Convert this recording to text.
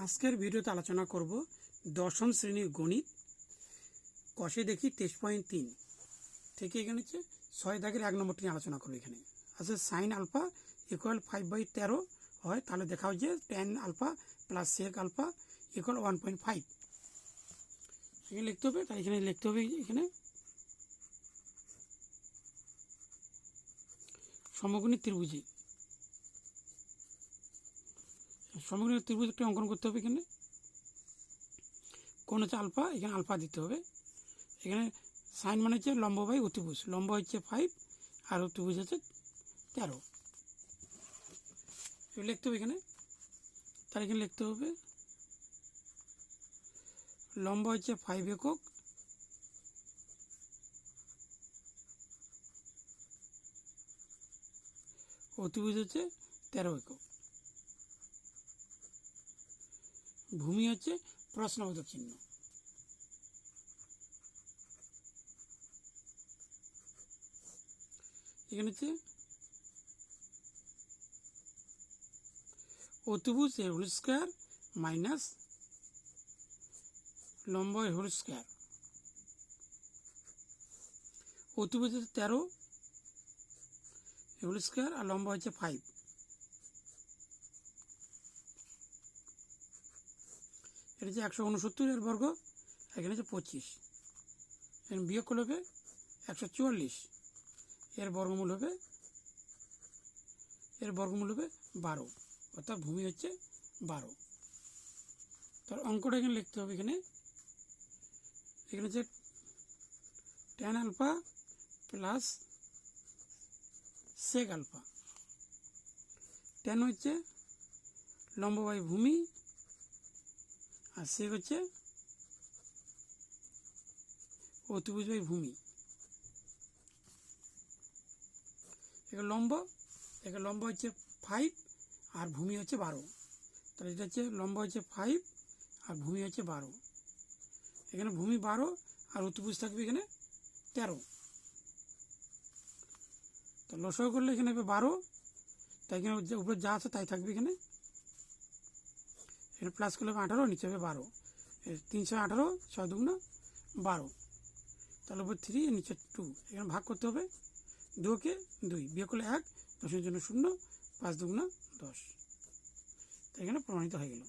আজকের ভিডিওতে আলোচনা করব দশম শ্রেণীর গণিত কষে দেখি 23.3 থেকে এখানে হচ্ছে 6 দাগের 1 নম্বরটি নিয়ে আলোচনা করব। এখানে আছে সাইন আলফা ইকুয়াল 5/13 হয়, তাহলে দেখা হয় যে tan alpha plus sec alpha equal 1.5। এখানে লিখতে হবে, তাই এখানে লিখতে হবে এখানে সমকোণী ত্রিভুজে সমকোণী ত্রিভুজ একটা অঙ্কন করতে হবে। এখানে কোণ হচ্ছে আলফা, এখানে আলফা দিতে হবে। এখানে সাইন মানে হচ্ছে লম্ব বাই অতিভুজ, লম্ব হচ্ছে 5 আর অতিভুজ হচ্ছে 13। লিখতে হবে এখানে, তার এখানে লিখতে হবে লম্ব হচ্ছে 5 একক, অতিভুজ হচ্ছে 13 একক, ভূমি হচ্ছে প্রশ্নবোধক চিহ্ন। এখানে হচ্ছে অতিভুজ এর হোল স্কয়ার মাইনাস লম্ব এর হোল স্কয়ার। অতিভুজ হচ্ছে 13 হোল স্কয়ার আর লম্ব হচ্ছে 5। এটা হচ্ছে 169 এর বর্গ, এখানে হচ্ছে 25। এখানে বিয়োগ করলে হবে 144, এর বর্গমূল হবে 12, অর্থাৎ ভূমি হচ্ছে 12। তার অঙ্কটা এখানে লিখতে হবে। এখানে হচ্ছে tan alpha plus sec alpha. tan হচ্ছে লম্ব বাই ভূমি আর সেক হচ্ছে অতিভুজ বাই ভূমি। এখানে লম্ব হচ্ছে 5 আর ভূমি হচ্ছে 12, তাহলে এটা হচ্ছে লম্ব হচ্ছে 5 আর ভূমি হচ্ছে 12। এখানে ভূমি 12 আর অতিভুজ থাকবে এখানে 13। তো লসাগু করলে এখানে হবে 12, তাই এখানে উপরে যা আছে তাই থাকবে। এখানে প্লাস করলে হবে 18, নিচে হবে 12। 318, 6 দুগুণা 12, তাহলে উপর 3 নিচে 2। এখানে ভাগ করতে হবে, 2কে 2, বিয়োগ করলে 1, 10 এর জন্য 0, 5 দুগুণা 10। তো এখানে প্রমাণিত হয়ে গেল।